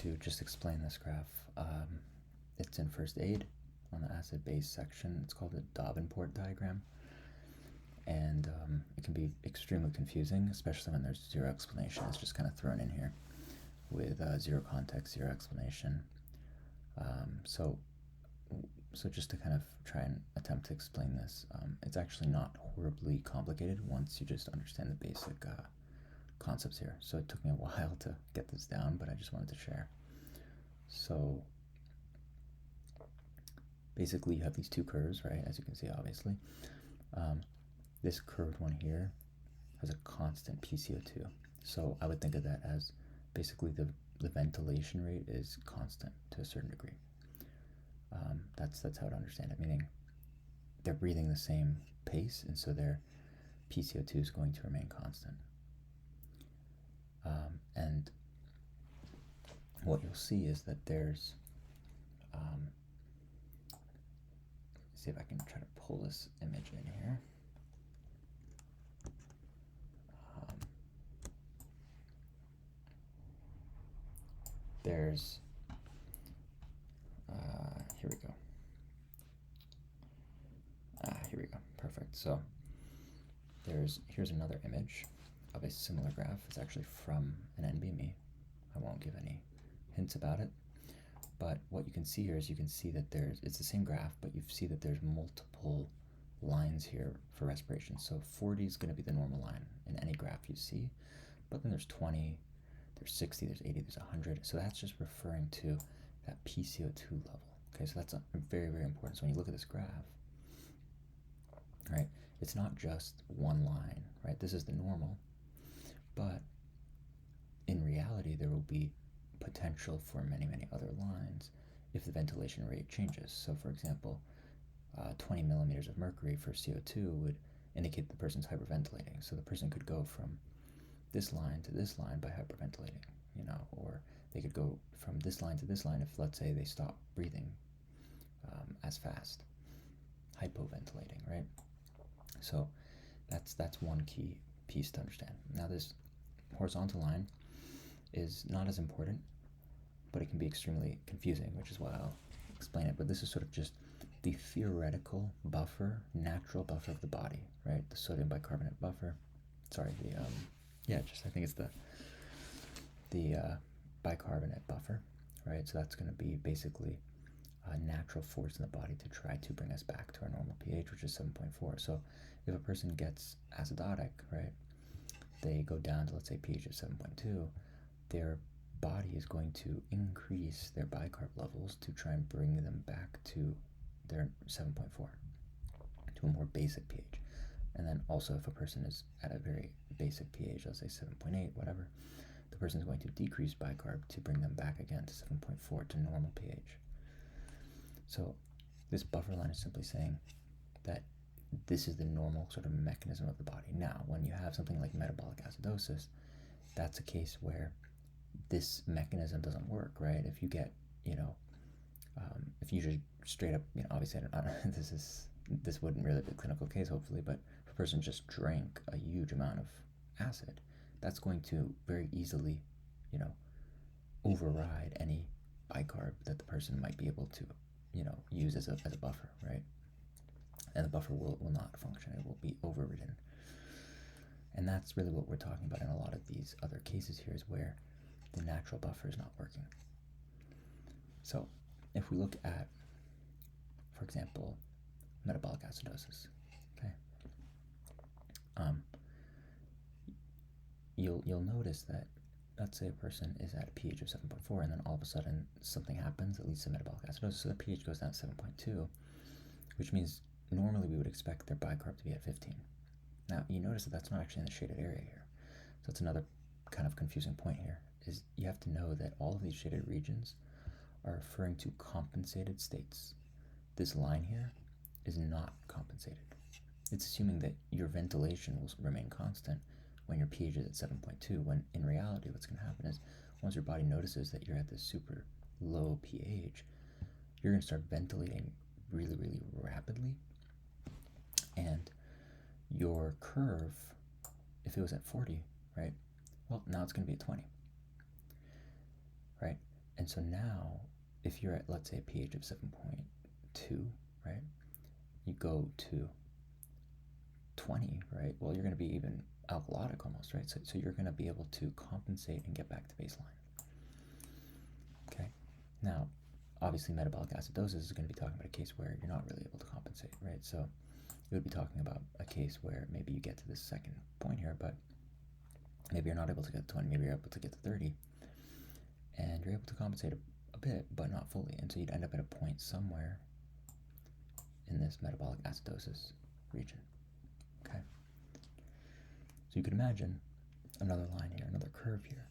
to just explain this graph. It's in first aid on the acid-base section. It's called the Davenport diagram. And it can be extremely confusing, especially when there's zero explanation. It's just kind of thrown in here with zero context, zero explanation. So just to kind of try and attempt to explain this, it's actually not horribly complicated once you just understand the basic concepts here. So it took me a while to get this down, but I just wanted to share. So basically you have these two curves, right, as you can see, obviously. This curved one here has a constant PCO2. So I would think of that as basically the ventilation rate is constant to a certain degree. That's how to understand it, meaning they're breathing the same pace, and so their PCO2 is going to remain constant. And what you'll see is that there's, see if I can try to pull this image in here. There's, here we go. Here we go, perfect. So here's another image of a similar graph. It's actually from an NBME. I won't give any hints about it, but what you can see here is you can see that it's the same graph, but you see that there's multiple lines here for respiration. So 40 is going to be the normal line in any graph you see, but then there's 20, there's 60, there's 80, there's 100. So that's just referring to that PCO2 level. Okay, so that's very, very important. So when you look at this graph, right, it's not just one line, right? This is the normal, but in reality, there will be potential for many, many other lines if the ventilation rate changes. So for example, 20 millimeters of mercury for CO2 would indicate the person's hyperventilating. So the person could go from this line to this line by hyperventilating, you know, or they could go from this line to this line if, let's say, they stop breathing as fast, hypoventilating, right? So that's one key piece to understand. Now this horizontal line is not as important, but it can be extremely confusing, which is why I'll explain it. But this is sort of just the theoretical buffer, natural buffer of the body, right? The sodium bicarbonate buffer. Sorry, I think it's the bicarbonate buffer, right? So that's going to be basically a natural force in the body to try to bring us back to our normal pH, which is 7.4. So if a person gets acidotic, right, they go down to, let's say, pH of 7.2, their body is going to increase their bicarb levels to try and bring them back to their 7.4, to a more basic pH. And then also if a person is at a very basic pH, let's say 7.8, whatever, the person is going to decrease bicarb to bring them back again to 7.4 to normal pH. So this buffer line is simply saying that this is the normal sort of mechanism of the body. Now, when you have something like metabolic acidosis, that's a case where this mechanism doesn't work, right? If you get, if you just straight up, obviously I don't, this wouldn't really be a clinical case, hopefully, but if a person just drank a huge amount of acid, that's going to very easily, override any bicarb that the person might be able to, use as a buffer, right? And the buffer will not function. It will be overridden. And that's really what we're talking about in a lot of these other cases here, is where the natural buffer is not working. So if we look at, for example, metabolic acidosis, okay, you'll notice that, let's say a person is at a pH of 7.4, and then all of a sudden something happens that leads to metabolic acidosis, so the pH goes down to 7.2, which means normally we would expect their bicarb to be at 15. Now, you notice that that's not actually in the shaded area here. So that's another kind of confusing point here, is you have to know that all of these shaded regions are referring to compensated states. This line here is not compensated. It's assuming that your ventilation will remain constant when your pH is at 7.2, when in reality what's going to happen is once your body notices that you're at this super low pH, you're going to start ventilating really, really rapidly, and your curve, if it was at 40, right, well, now it's going to be at 20, right? And so now, if you're at, let's say, a pH of 7.2, right, you go to 20, right, well, you're going to be even alkalotic almost, right? So you're going to be able to compensate and get back to baseline. Okay, now, obviously, metabolic acidosis is going to be talking about a case where you're not really able to compensate, right? So it would be talking about a case where maybe you get to this second point here, but maybe you're not able to get to 20, maybe you're able to get to 30, and you're able to compensate a bit, but not fully, and so you'd end up at a point somewhere in this metabolic acidosis region. Okay, so you could imagine another line here, another curve here.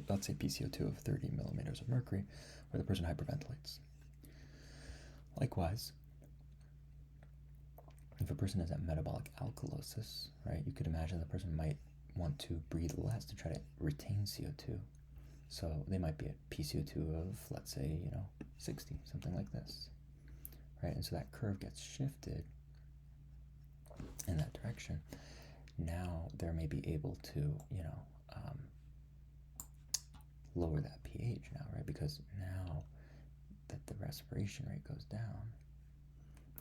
Let's say PCO2 of 30 millimeters of mercury, where the person hyperventilates. Likewise, if a person is at metabolic alkalosis, right, you could imagine the person might want to breathe less to try to retain CO2. So they might be at PCO2 of, let's say, 60, something like this, right? And so that curve gets shifted in that direction. Now they're maybe able to, lower that pH now, right? Because now that the respiration rate goes down,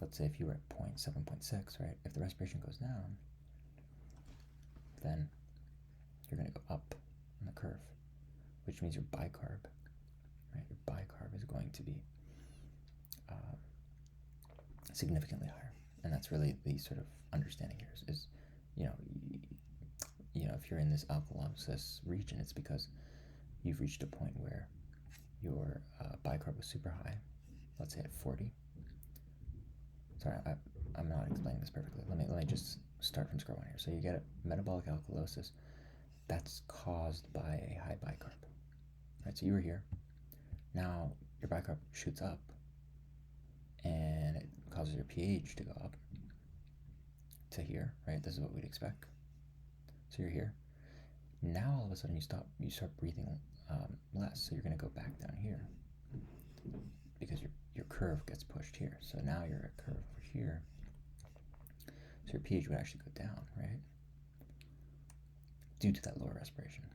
let's say if you were at 7.6, right? If the respiration goes down, then you're going to go up on the curve, which means your bicarb, right? Your bicarb is going to be significantly higher, and that's really the sort of understanding here is if you're in this alkalosis region, it's because you've reached a point where your bicarb was super high, let's say at 40. Sorry, I'm not explaining this perfectly. Let me just start from square one here. So you get a metabolic alkalosis that's caused by a high bicarb, right? So you were here. Now your bicarb shoots up, and it causes your pH to go up to here, right? This is what we'd expect. So you're here. Now all of a sudden you start breathing less, so you're going to go back down here because your curve gets pushed here. So now you're at a curve over here. So your pH would actually go down, right? Due to that lower respiration,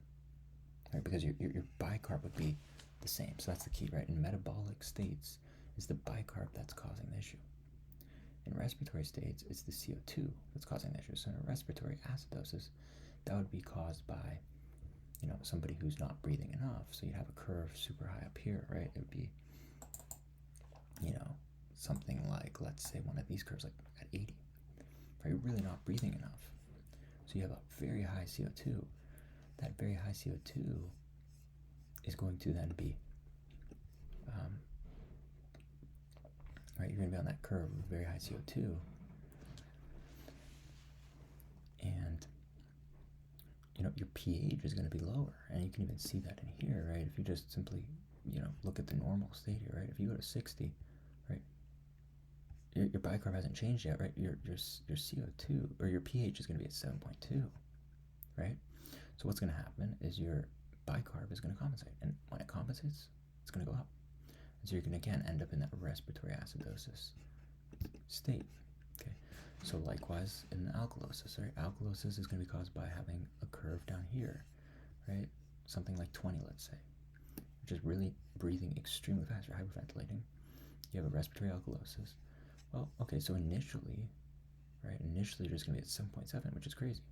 right? Because your bicarb would be the same. So that's the key, right? In metabolic states, it's the bicarb that's causing the issue. In respiratory states, it's the CO2 that's causing the issue. So in a respiratory acidosis, that would be caused by, somebody who's not breathing enough. So you'd have a curve super high up here, right? It would be, something like, let's say one of these curves, like at 80, right? You're really not breathing enough. So you have a very high CO2. That very high CO2 is going to then be, right? You're going to be on that curve with very high CO2. And, your pH is going to be lower. And you can even see that in here, right? If you just simply, look at the normal state here, right? If you go to 60, right? Your bicarb hasn't changed yet, right? Your CO2, or your pH is going to be at 7.2, right? So what's going to happen is your bicarb is going to compensate. And when it compensates, it's going to go up. And so you're going to, again, end up in that respiratory acidosis state. Okay. So likewise in alkalosis, right? Alkalosis is going to be caused by having a curve down here, right? Something like 20, let's say, which is really breathing extremely fast. You're hyperventilating. You have a respiratory alkalosis. Well, okay, so initially, right? Initially, you're just going to be at 7.7, which is crazy.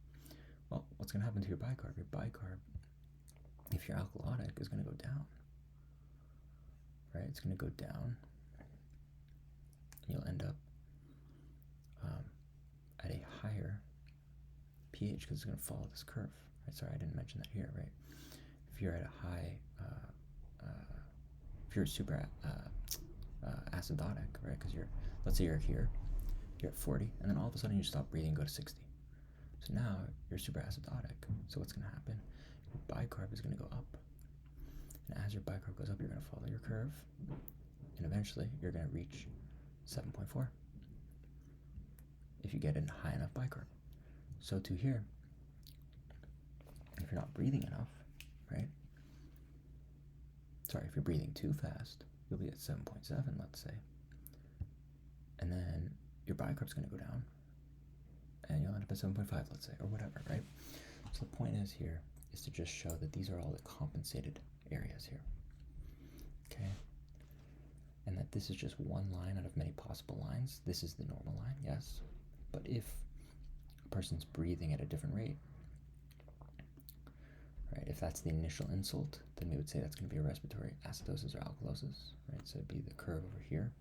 Well, what's going to happen to your bicarb? Your bicarb, if you're alkalotic, is going to go down, right? It's going to go down. You'll end up at a higher pH because it's going to follow this curve. Right? Sorry, I didn't mention that here, right? If you're at a high, if you're super acidotic, right? Because let's say you're here, you're at 40, and then all of a sudden you stop breathing and go to 60. So now you're super acidotic. So what's going to happen? Your bicarb is going to go up. And as your bicarb goes up, you're going to follow your curve. And eventually, you're going to reach 7.4 if you get a high enough bicarb. So to here, if you're not breathing enough, right? Sorry, if you're breathing too fast, you'll be at 7.7, let's say. And then your bicarb's going to go down, and you'll end up at 7.5, let's say, or whatever, right? So the point is here is to just show that these are all the compensated areas here. Okay? And that this is just one line out of many possible lines. This is the normal line, yes. But if a person's breathing at a different rate, right, if that's the initial insult, then we would say that's going to be a respiratory acidosis or alkalosis, right? So it'd be the curve over here.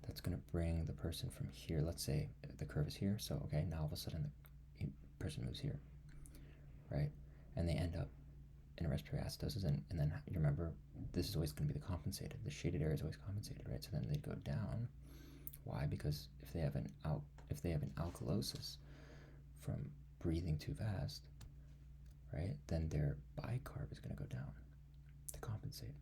That's going to bring the person from here. Let's say the curve is here. So, okay, now all of a sudden the person moves here, right? And they end up in a respiratory acidosis. And then you remember, this is always going to be the compensated. The shaded area is always compensated, right? So then they go down. Why? Because if they have an alkalosis from breathing too fast, right, then their bicarb is going to go down to compensate,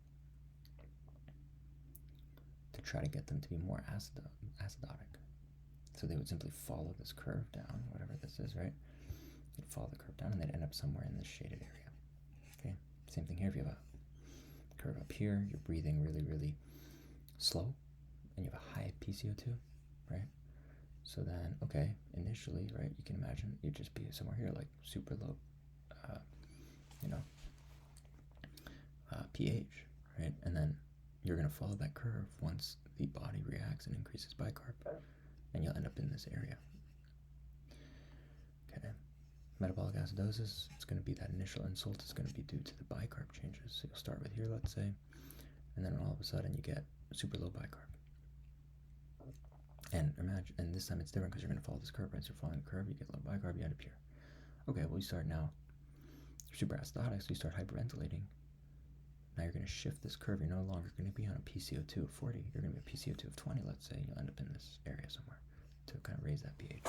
to try to get them to be more acidotic. So they would simply follow this curve down, whatever this is, right? They'd follow the curve down and they'd end up somewhere in this shaded area. Okay, same thing here. If you have a curve up here, you're breathing really, really slow, and you have a high PCO2, right? So then, okay, initially, right, you can imagine you'd just be somewhere here, like super low, pH, right? And then you're going to follow that curve once the body reacts and increases bicarb, and you'll end up in this area. Okay, metabolic acidosis, it's going to be that initial insult is going to be due to the bicarb changes. So you'll start with here, let's say, and then all of a sudden you get super low bicarb. And imagine, and this time it's different because you're going to follow this curve, right? So you're following the curve, you get low bicarb, you end up here. Okay, well, you start now, you're super acidotic, so you start hyperventilating. Now you're going to shift this curve. You're no longer going to be on a PCO2 of 40. You're going to be a PCO2 of 20, let's say. You'll end up in this area somewhere to kind of raise that pH.